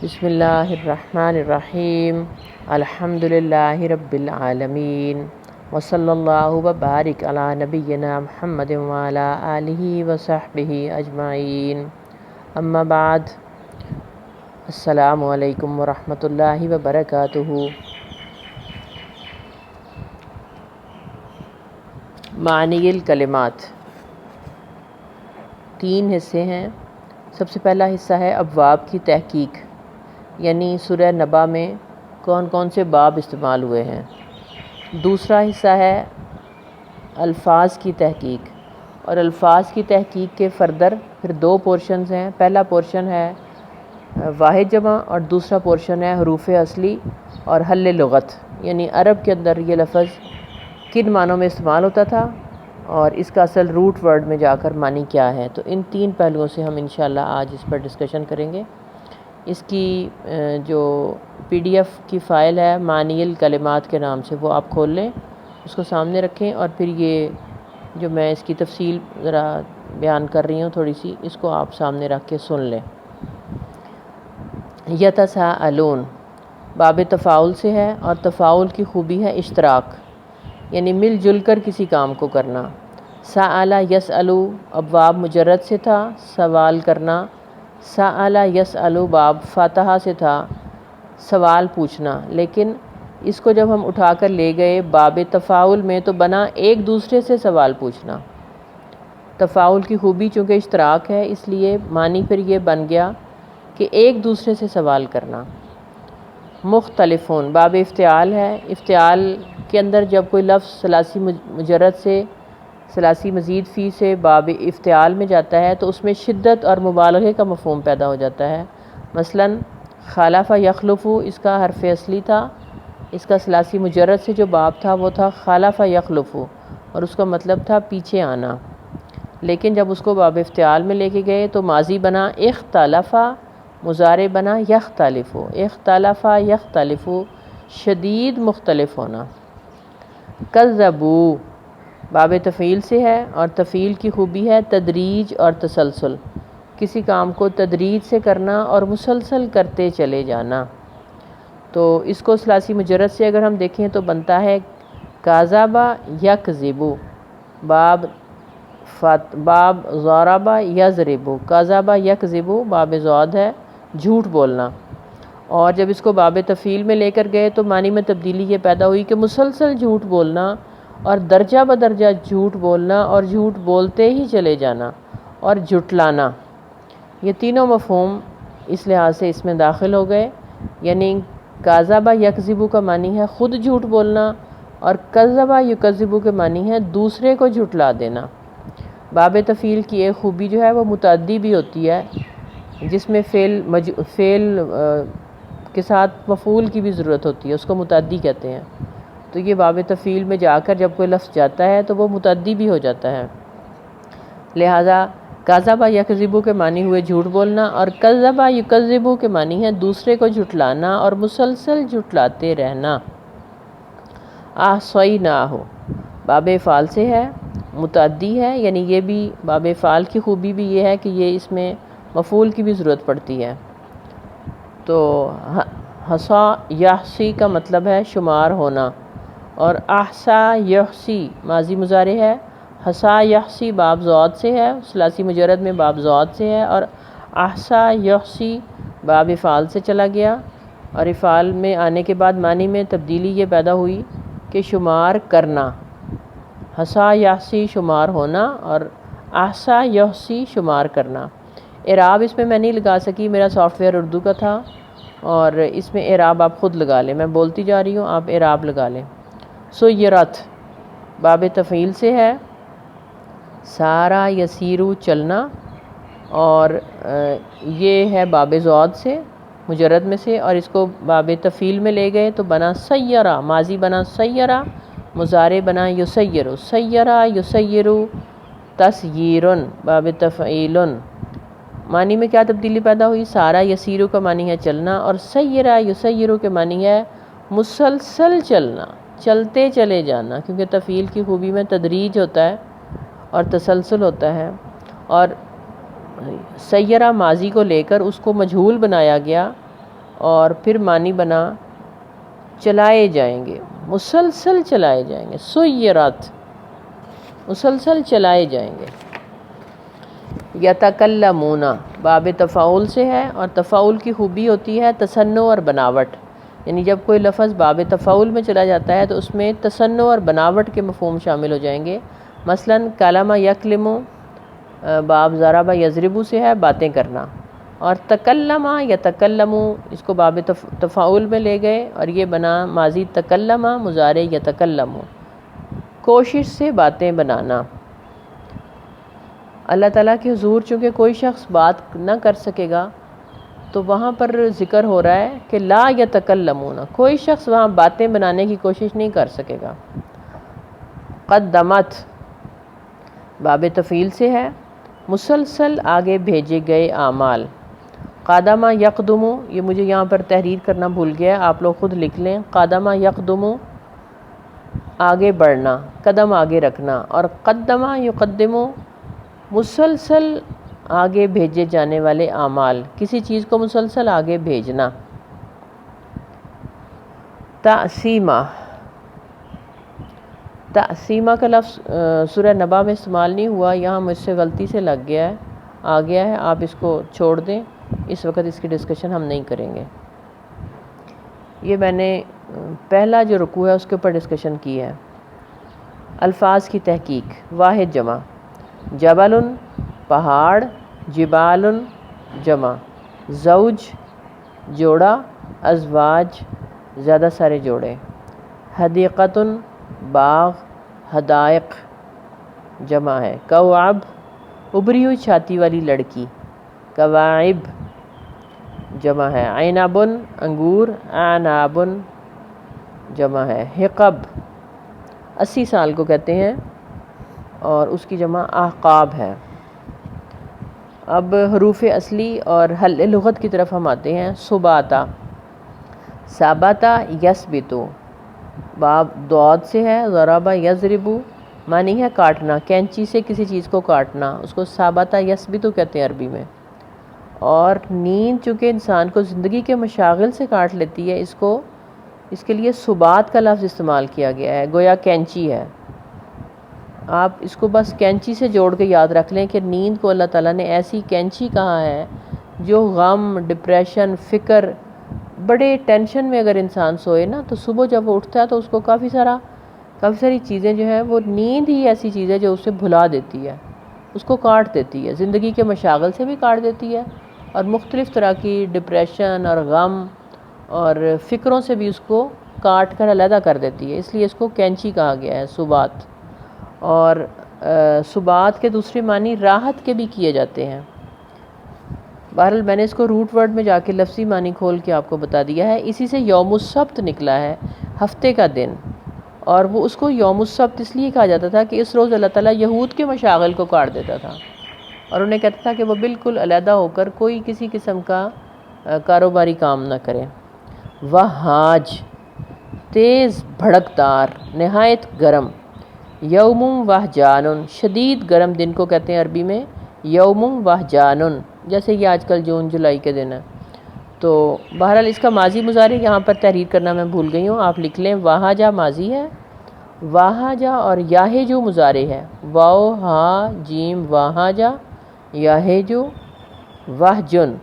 بسم اللہ الرحمن الرحیم الحمد للہ رب العالمین وصلی اللہ وبارک علی نبینا محمد وعلی آلہ وصحبہ اجمعین اما بعد السلام علیکم ورحمۃ اللہ وبرکاتہ۔ معنی الکلمات، 3 حصے ہیں۔ سب سے پہلا حصہ ہے ابواب کی تحقیق، یعنی سورہ نبا میں کون کون سے باب استعمال ہوئے ہیں۔ دوسرا حصہ ہے الفاظ کی تحقیق، اور الفاظ کی تحقیق کے فردر پھر 2 پورشنز ہیں۔ پہلا پورشن ہے واحد جمع، اور دوسرا پورشن ہے حروف اصلی اور حل لغت، یعنی عرب کے اندر یہ لفظ کن معنوں میں استعمال ہوتا تھا اور اس کا اصل روٹ ورڈ میں جا کر معنی کیا ہے۔ تو ان 3 پہلوؤں سے ہم انشاءاللہ آج اس پر ڈسکشن کریں گے۔ اس کی جو PDF کی فائل ہے معنی الکلمات کے نام سے، وہ آپ کھول لیں، اس کو سامنے رکھیں، اور پھر یہ جو میں اس کی تفصیل ذرا بیان کر رہی ہوں تھوڑی سی، اس کو آپ سامنے رکھ کے سن لیں۔ یتساءلون باب تفاعل سے ہے، اور تفاعل کی خوبی ہے اشتراک، یعنی مل جل کر کسی کام کو کرنا۔ سأل یسألو ابواب مجرد سے تھا، سوال کرنا۔ سأل یسألو باب فاتحہ سے تھا، سوال پوچھنا، لیکن اس کو جب ہم اٹھا کر لے گئے باب تفاعل میں تو بنا ایک دوسرے سے سوال پوچھنا۔ تفاعل کی خوبی چونکہ اشتراک ہے، اس لیے معنی پھر یہ بن گیا کہ ایک دوسرے سے سوال کرنا۔ مختلفون باب افتعال ہے۔ افتعال کے اندر جب کوئی لفظ ثلاثی مجرد سے ثلاثی مزید فی سے باب افتعال میں جاتا ہے تو اس میں شدت اور مبالغے کا مفہوم پیدا ہو جاتا ہے۔ مثلا خالف یخلف، اس کا حرف اصلی تھا، اس کا ثلاثی مجرد سے جو باب تھا وہ تھا خالف یخلف، اور اس کا مطلب تھا پیچھے آنا۔ لیکن جب اس کو باب افتعال میں لے کے گئے تو ماضی بنا اختلف، مضارع بنا یختلف۔ اختلف یختلف، شدید مختلف ہونا۔ کذبو باب تفعیل سے ہے، اور تفعیل کی خوبی ہے تدریج اور تسلسل، کسی کام کو تدریج سے کرنا اور مسلسل کرتے چلے جانا۔ تو اس کو ثلاثی مجرد سے اگر ہم دیکھیں تو بنتا ہے کاذب یکذب، باب ضرب یضرب، کاذب یکذب باب ضاد ہے، جھوٹ بولنا۔ اور جب اس کو باب تفعیل میں لے کر گئے تو معنی میں تبدیلی یہ پیدا ہوئی کہ مسلسل جھوٹ بولنا، اور درجہ بدرجہ جھوٹ بولنا، اور جھوٹ بولتے ہی چلے جانا، اور جھٹلانا۔ یہ تینوں مفہوم اس لحاظ سے اس میں داخل ہو گئے، یعنی کاذب یکذب کا معنی ہے خود جھوٹ بولنا، اور کذب یکذب کے معنی ہے دوسرے کو جھٹلا دینا۔ باب تفعیل کی ایک خوبی جو ہے وہ متعدی بھی ہوتی ہے، جس میں فعل کے ساتھ مفعول کی بھی ضرورت ہوتی ہے، اس کو متعدی کہتے ہیں۔ تو یہ باب تفعیل میں جا کر جب کوئی لفظ جاتا ہے تو وہ متعدی بھی ہو جاتا ہے۔ لہذا کذب یکذب کے معنی ہوئے جھوٹ بولنا، اور کذب یکذب کے معنی ہے دوسرے کو جھٹلانا اور مسلسل جھٹلاتے رہنا۔ احصیناہ باب افعال سے ہے، متعدی ہے، یعنی یہ بھی باب افعال کی خوبی بھی یہ ہے کہ یہ اس میں مفعول کی بھی ضرورت پڑتی ہے۔ تو حصا یحصی کا مطلب ہے شمار ہونا، اور احصا یحصی ماضی مضارع ہے۔ حصا یحصی باب ضاد سے ہے، ثلاثی مجرد میں باب ضاد سے ہے، اور احصا یحصی باب افعال سے چلا گیا، اور افعال میں آنے کے بعد معنی میں تبدیلی یہ پیدا ہوئی کہ شمار کرنا۔ حصا یحصی شمار ہونا، اور احصا یحصی شمار کرنا۔ اعراب اس میں نہیں لگا سکی، میرا سافٹ ویئر اردو کا تھا، اور اس میں اعراب آپ خود لگا لیں، میں بولتی جا رہی ہوں، آپ اعراب لگا لیں۔ سیرت باب تفعیل سے ہے، سارا یسیرو چلنا، اور یہ ہے باب ضاد سے مجرد میں سے، اور اس کو باب تفعیل میں لے گئے تو بنا سیرہ، ماضی بنا سیرہ، مضارع بنا یسیرو، سیرہ یسیرو تسییرن باب تفعیل۔ معنی میں کیا تبدیلی پیدا ہوئی؟ سارا یسیرو کا معنی ہے چلنا، اور سیرہ یسیرو کے معنی ہے مسلسل چلنا، چلتے چلے جانا، کیونکہ تفعیل کی خوبی میں تدریج ہوتا ہے اور تسلسل ہوتا ہے۔ اور سیرہ ماضی کو لے کر اس کو مجہول بنایا گیا، اور پھر معنی بنا چلائے جائیں گے، مسلسل چلائے جائیں گے، سیرت مسلسل چلائے جائیں گے۔ یتکلمون باب تفاعل سے ہے، اور تفاعل کی خوبی ہوتی ہے تصنع اور بناوٹ، یعنی جب کوئی لفظ باب تفاعل میں چلا جاتا ہے تو اس میں تصنع اور بناوٹ کے مفہوم شامل ہو جائیں گے۔ مثلا کلمہ یکلم باب ضرب یضرب سے ہے باتیں کرنا، اور تکلم یتکلم اس کو باب تفاعل میں لے گئے اور یہ بنا ماضی تکلم مضارع یتکلم، کوشش سے باتیں بنانا۔ اللہ تعالیٰ کے حضور چونکہ کوئی شخص بات نہ کر سکے گا تو وہاں پر ذکر ہو رہا ہے کہ لا یتکلمون، کوئی شخص وہاں باتیں بنانے کی کوشش نہیں کر سکے گا۔ قدمت باب تفعیل سے ہے، مسلسل آگے بھیجے گئے اعمال۔ قادمہ یقدم، یہ مجھے یہاں پر تحریر کرنا بھول گیا، آپ لوگ خود لکھ لیں۔ قادمہ یقدم آگے بڑھنا، قدم آگے رکھنا، اور قدمہ یقدم مسلسل آگے بھیجے جانے والے اعمال، کسی چیز کو مسلسل آگے بھیجنا۔ تقسیمہ، تقسیمہ کا لفظ سورہ نبا میں استعمال نہیں ہوا، یہاں مجھ سے غلطی سے لگ گیا ہے، آ گیا ہے، آپ اس کو چھوڑ دیں، اس وقت اس کی ڈسکشن ہم نہیں کریں گے۔ یہ میں نے پہلا جو رکوع ہے اس کے اوپر ڈسکشن کی ہے۔ الفاظ کی تحقیق، واحد جمع، جبل پہاڑ، جبال جمع، زوج جوڑا، ازواج زیادہ سارے جوڑے، حدیقۃ باغ، حدائق جمع ہے، کوعب ابری ہوئی چھاتی والی لڑکی، کواعب جمع ہے، عنب انگور، اعناب جمع ہے، حقب 80 سال کو کہتے ہیں اور اس کی جمع احقاب ہے۔ اب حروف اصلی اور حل لغت کی طرف ہم آتے ہیں۔ سباتا، ثابتا یثبتو باب ضاد سے ہے، ضرب یضرب معنی ہے کاٹنا، کینچی سے کسی چیز کو کاٹنا، اس کو ثابتا یثبتو کہتے ہیں عربی میں۔ اور نیند چونکہ انسان کو زندگی کے مشاغل سے کاٹ لیتی ہے، اس کے لیے سبات کا لفظ استعمال کیا گیا ہے، گویا کینچی ہے۔ آپ اس کو بس کینچی سے جوڑ کے یاد رکھ لیں کہ نیند کو اللہ تعالیٰ نے ایسی کینچی کہا ہے جو غم، ڈپریشن، فکر، بڑے ٹینشن میں اگر انسان سوئے نا تو صبح جب وہ اٹھتا ہے تو اس کو کافی ساری چیزیں جو ہیں، وہ نیند ہی ایسی چیز ہے جو اسے بھلا دیتی ہے، اس کو کاٹ دیتی ہے، زندگی کے مشاغل سے بھی کاٹ دیتی ہے اور مختلف طرح کی ڈپریشن اور غم اور فکروں سے بھی اس کو کاٹ کر علیحدہ کر دیتی ہے، اس لیے اس کو کینچی کہا گیا ہے، سبات۔ اور سبات کے دوسرے معنی راحت کے بھی کیے جاتے ہیں۔ بہرحال میں نے اس کو روٹ ورڈ میں جا کے لفظی معنی کھول کے آپ کو بتا دیا ہے۔ اسی سے یوم السبت نکلا ہے، ہفتے کا دن، اور وہ اس کو یوم السبت اس لیے کہا جاتا تھا کہ اس روز اللہ تعالیٰ یہود کے مشاغل کو کاٹ دیتا تھا اور انہیں کہتا تھا کہ وہ بالکل علیحدہ ہو کر کوئی کسی قسم کا کاروباری کام نہ کرے۔ وہاج تیز بھڑکدار، نہایت گرم، یوم وہجان شدید گرم دن کو کہتے ہیں عربی میں یوم وہجان، جیسے یہ آج کل جون جولائی کے دن ہے۔ تو بہرحال اس کا ماضی مضارع یہاں پر تحریر کرنا میں بھول گئی ہوں، آپ لکھ لیں۔ واہجا ماضی ہے، واہجا اور یاہجو مضارع ہے، واو ہا جیم واہجا یاہجو، وہجن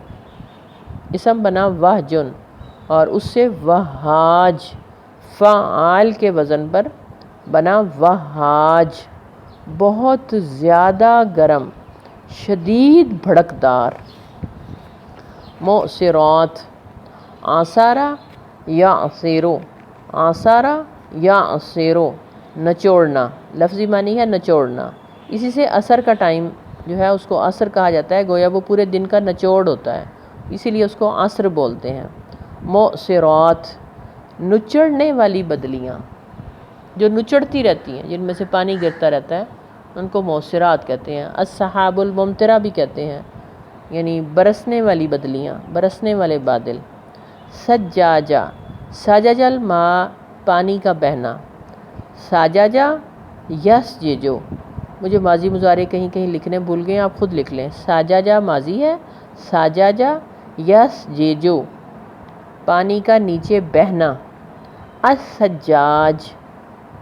اسم بنا وہجن، اور اس سے وہاج فعال کے وزن پر بنا وہاج، بہت زیادہ گرم، شدید بھڑکدار۔ مؤثرات، آثارا یا عصیرو، آثارا یا عصیرو نچوڑنا، لفظی معنی ہے نچوڑنا، اسی سے عصر کا ٹائم جو ہے اس کو عصر کہا جاتا ہے، گویا وہ پورے دن کا نچوڑ ہوتا ہے، اسی لیے اس کو عصر بولتے ہیں۔ مؤثرات نچڑنے والی بدلیاں، جو نچڑتی رہتی ہیں، جن میں سے پانی گرتا رہتا ہے، ان کو مؤثرات کہتے ہیں۔ السحاب الممطرہ بھی کہتے ہیں، یعنی برسنے والی بدلیاں، برسنے والے بادل۔ سجاجہ، سجج الماء پانی کا بہنا، ساجاجہ یسججو، مجھے ماضی مضارع کہیں کہیں لکھنے بھول گئے، آپ خود لکھ لیں۔ ساجاجہ ماضی ہے، ساجاجہ یسججو پانی کا نیچے بہنا، السجاج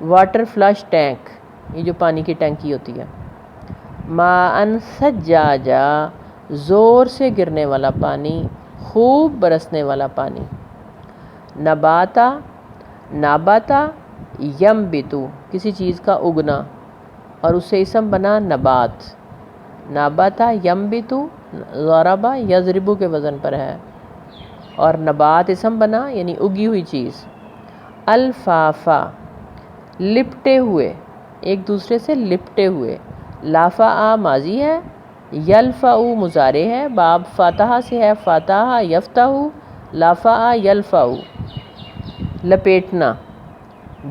واٹر فلش ٹینک، یہ جو پانی کی ٹینکی ہوتی ہے، ماء سجاجا زور سے گرنے والا پانی، خوب برسنے والا پانی، نباتا ناباتا ینبتو کسی چیز کا اگنا اور اس سے اسم بنا نبات، ناباتا ینبتو ضربا یضربو کے وزن پر ہے، اور نبات اسم بنا یعنی اگی ہوئی چیز، الفافا لپٹے ہوئے، ایک دوسرے سے لپٹے ہوئے، لافا ماضی ہے، یلفعو مضارع ہے، باب فاتحہ سے ہے، فاتحہ یفتح، لافا یلفعو لپیٹنا،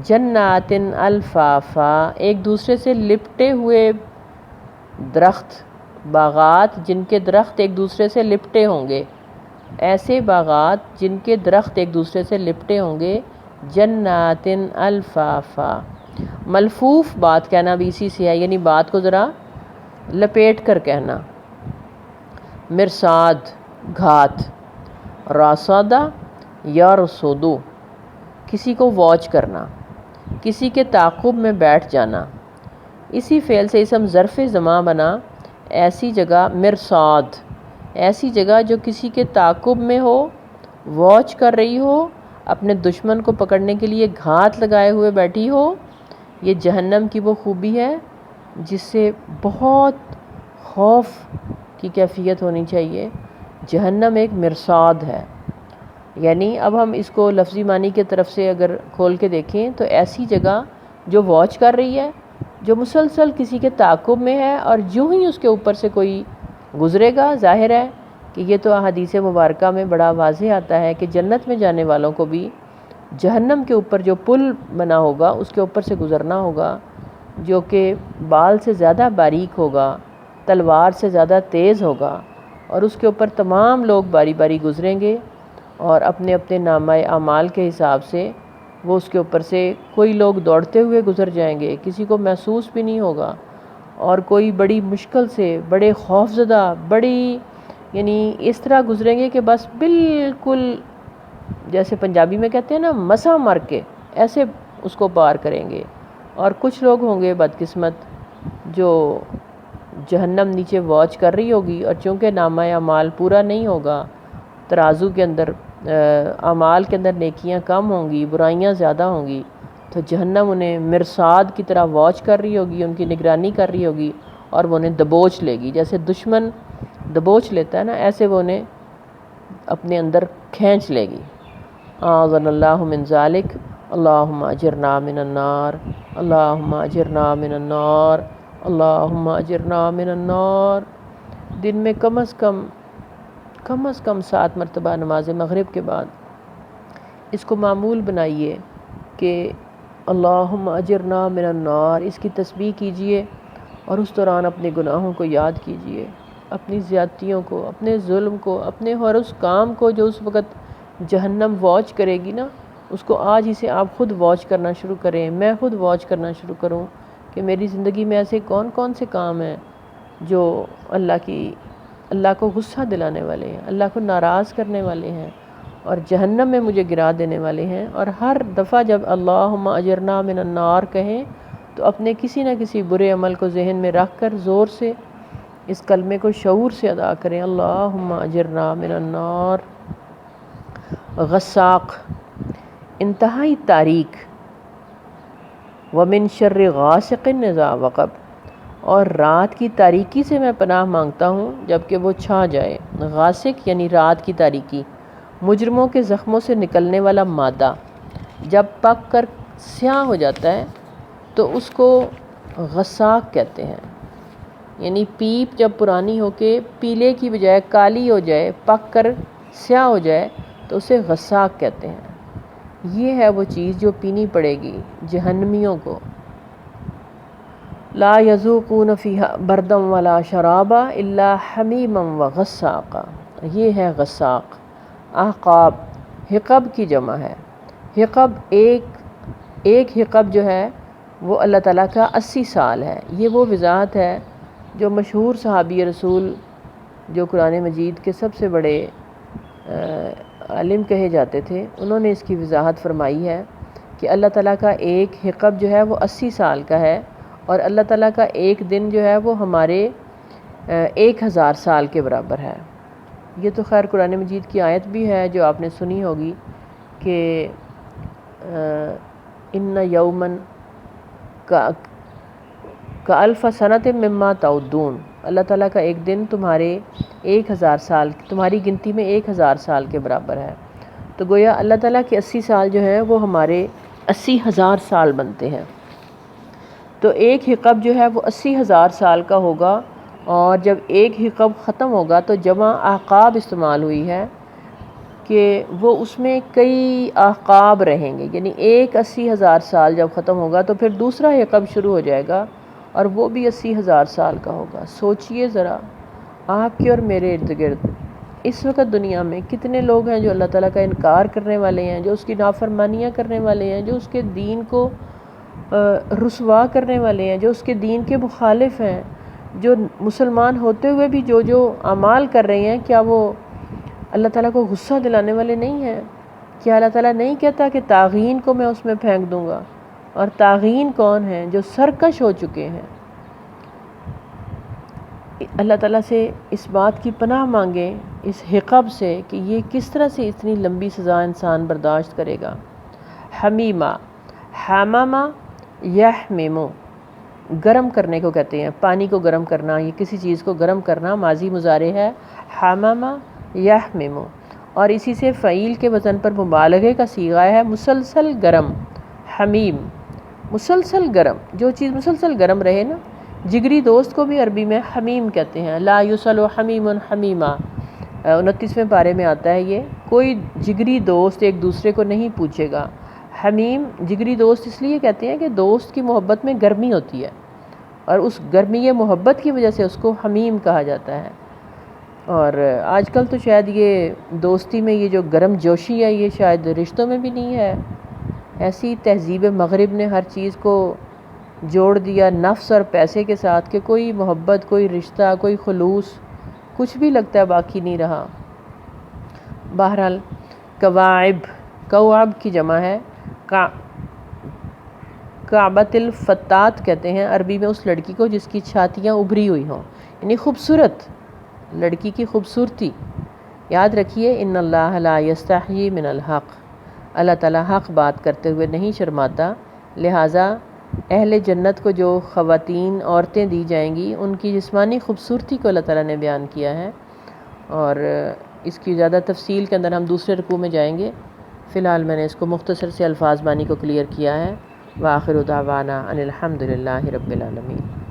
جنات الفافا ایک دوسرے سے لپٹے ہوئے درخت، باغات جن کے درخت ایک دوسرے سے لپٹے ہوں گے، ایسے باغات جن کے درخت ایک دوسرے سے لپٹے ہوں گے، جنات الفافا، ملفوف بات کہنا بھی اسی سے ہے، یعنی بات کو ذرا لپیٹ کر کہنا، مرصاد گھات، راصدہ یرصدو کسی کو واچ کرنا، کسی کے تعاقب میں بیٹھ جانا، اسی فعل سے اسم ظرف زمان بنا، ایسی جگہ مرصاد ایسی جگہ جو کسی کے تعاقب میں ہو، واچ کر رہی ہو، اپنے دشمن کو پکڑنے کے لیے گھات لگائے ہوئے بیٹھی ہو، یہ جہنم کی وہ خوبی ہے جس سے بہت خوف کی کیفیت ہونی چاہیے۔ جہنم ایک مرصاد ہے، یعنی اب ہم اس کو لفظی معنی کی طرف سے اگر کھول کے دیکھیں تو ایسی جگہ جو واچ کر رہی ہے، جو مسلسل کسی کے تعاقب میں ہے، اور جو ہی اس کے اوپر سے کوئی گزرے گا، ظاہر ہے کہ یہ تو احادیث مبارکہ میں بڑا واضح آتا ہے کہ جنت میں جانے والوں کو بھی جہنم کے اوپر جو پل بنا ہوگا اس کے اوپر سے گزرنا ہوگا، جو کہ بال سے زیادہ باریک ہوگا، تلوار سے زیادہ تیز ہوگا، اور اس کے اوپر تمام لوگ باری باری گزریں گے، اور اپنے اپنے نامہ اعمال کے حساب سے وہ اس کے اوپر سے کوئی لوگ دوڑتے ہوئے گزر جائیں گے، کسی کو محسوس بھی نہیں ہوگا، اور کوئی بڑی مشکل سے، بڑے خوفزدہ، بڑی یعنی اس طرح گزریں گے کہ بس بالکل جیسے پنجابی میں کہتے ہیں نا مسا مر کے، ایسے اس کو پار کریں گے۔ اور کچھ لوگ ہوں گے بدقسمت جو جہنم نیچے واچ کر رہی ہوگی، اور چونکہ نامہ اعمال پورا نہیں ہوگا، ترازو کے اندر اعمال کے اندر نیکیاں کم ہوں گی، برائیاں زیادہ ہوں گی، تو جہنم انہیں مرصاد کی طرح واچ کر رہی ہوگی، ان کی نگرانی کر رہی ہوگی، اور وہ انہیں دبوچ لے گی، جیسے دشمن دبوچ لیتا ہے نا، ایسے وہ انہیں اپنے اندر کھینچ لے گی۔ اعاذنا اللہ من ذالک، اللہم اجرنا من النار، اللہم اجرنا من النار، اللہم اجرنا من النار۔ دن میں کم از کم 7 مرتبہ نماز مغرب کے بعد اس کو معمول بنائیے کہ اللہم اجرنا من النار، اس کی تسبیح کیجئے، اور اس دوران اپنے گناہوں کو یاد کیجئے، اپنی زیادتیوں کو، اپنے ظلم کو، اپنے ہر اس کام کو جو اس وقت جہنم واچ کرے گی نا، اس کو آج ہی سے آپ خود واچ کرنا شروع کریں، میں خود واچ کرنا شروع کروں کہ میری زندگی میں ایسے کون کون سے کام ہیں جو اللہ کو غصہ دلانے والے ہیں، اللہ کو ناراض کرنے والے ہیں، اور جہنم میں مجھے گرا دینے والے ہیں۔ اور ہر دفعہ جب اللہم اجرنا من النار کہیں تو اپنے کسی نہ کسی برے عمل کو ذہن میں رکھ کر زور سے اس کلمے کو شعور سے ادا کریں، اللہم اجرنا من النار۔ غساق انتہائی تاریک، ومن شر غاسق اذا وقب، اور رات کی تاریکی سے میں پناہ مانگتا ہوں جبکہ وہ چھا جائے۔ غاسق یعنی رات کی تاریکی، مجرموں کے زخموں سے نکلنے والا مادہ جب پک کر سیاہ ہو جاتا ہے تو اس کو غساق کہتے ہیں، یعنی پیپ جب پرانی ہو کے پیلے کی بجائے کالی ہو جائے، پک کر سیاہ ہو جائے تو اسے غساق کہتے ہیں۔ یہ ہے وہ چیز جو پینی پڑے گی جہنمیوں کو۔ لا یذوقون فیہا بردا ولا شرابا الا حمیما وغساقا، یہ ہے غساق۔ احقاب حقب کی جمع ہے، حقب ایک حقب جو ہے وہ اللہ تعالیٰ کا 80 سال ہے۔ یہ وہ وضاحت ہے جو مشہور صحابی رسول جو قرآن مجید کے سب سے بڑے عالم کہے جاتے تھے، انہوں نے اس کی وضاحت فرمائی ہے کہ اللہ تعالیٰ کا ایک حقب جو ہے وہ 80 سال کا ہے، اور اللہ تعالیٰ کا ایک دن جو ہے وہ ہمارے 1000 سال کے برابر ہے۔ یہ تو خیر قرآن مجید کی آیت بھی ہے جو آپ نے سنی ہوگی کہ ان یومن کا الف سنت مما تعدون، اللہ تعالیٰ کا ایک دن تمہارے 1000 سال، تمہاری گنتی میں 1000 سال کے برابر ہے۔ تو گویا اللہ تعالیٰ کے 80 سال جو ہیں وہ ہمارے 80,000 سال بنتے ہیں۔ تو ایک حقب جو ہے وہ 80,000 سال کا ہوگا، اور جب ایک حقب ختم ہوگا تو جمع اعقاب استعمال ہوئی ہے کہ وہ اس میں کئی اعقاب رہیں گے، یعنی ایک 80,000 سال جب ختم ہوگا تو پھر دوسرا حقب شروع ہو جائے گا، اور وہ بھی 80,000 سال کا ہوگا۔ سوچئے ذرا آپ کے اور میرے ارد گرد اس وقت دنیا میں کتنے لوگ ہیں جو اللہ تعالیٰ کا انکار کرنے والے ہیں، جو اس کی نافرمانیاں کرنے والے ہیں، جو اس کے دین کو رسوا کرنے والے ہیں، جو اس کے دین کے مخالف ہیں، جو مسلمان ہوتے ہوئے بھی جو اعمال کر رہے ہیں، کیا وہ اللہ تعالیٰ کو غصہ دلانے والے نہیں ہیں؟ کیا اللہ تعالیٰ نہیں کہتا کہ طاغین کو میں اس میں پھینک دوں گا؟ اور طاغین کون ہیں؟ جو سرکش ہو چکے ہیں۔ اللہ تعالیٰ سے اس بات کی پناہ مانگیں اس حقب سے کہ یہ کس طرح سے اتنی لمبی سزا انسان برداشت کرے گا۔ حمیمہ، حمامہ یحممو، گرم کرنے کو کہتے ہیں، پانی کو گرم کرنا، یہ کسی چیز کو گرم کرنا، ماضی مضارع ہے، حمامہ یحممو، اور اسی سے فعیل کے وزن پر مبالغے کا صیغہ ہے مسلسل گرم، حمیم، مسلسل گرم، جو چیز مسلسل گرم رہے نا۔ جگری دوست کو بھی عربی میں حمیم کہتے ہیں، لا یسأل حمیم حمیما، 29ویں پارے میں آتا ہے یہ، کوئی جگری دوست ایک دوسرے کو نہیں پوچھے گا۔ حمیم جگری دوست اس لیے کہتے ہیں کہ دوست کی محبت میں گرمی ہوتی ہے، اور اس گرمی محبت کی وجہ سے اس کو حمیم کہا جاتا ہے۔ اور آج کل تو شاید یہ دوستی میں یہ جو گرم جوشی ہے یہ شاید رشتوں میں بھی نہیں ہے۔ ایسی تہذیب مغرب نے ہر چیز کو جوڑ دیا نفس اور پیسے کے ساتھ کہ کوئی محبت، کوئی رشتہ، کوئی خلوص، کچھ بھی لگتا ہے باقی نہیں رہا۔ بہرحال کواعب، کوعب کی جمع ہے، کعبۃ الفتات کہتے ہیں عربی میں اس لڑکی کو جس کی چھاتیاں ابھری ہوئی ہوں، یعنی خوبصورت لڑکی کی خوبصورتی۔ یاد رکھیے ان اللہ لا یستحیی من الحق، اللہ تعالیٰ حق بات کرتے ہوئے نہیں شرماتا، لہٰذا اہل جنت کو جو خواتین عورتیں دی جائیں گی ان کی جسمانی خوبصورتی کو اللہ تعالیٰ نے بیان کیا ہے، اور اس کی زیادہ تفصیل کے اندر ہم دوسرے رکوع میں جائیں گے۔ فی الحال میں نے اس کو مختصر سے الفاظ بانی کو کلیئر کیا ہے۔ وآخر دعوانا ان الحمد للہ رب العالمین۔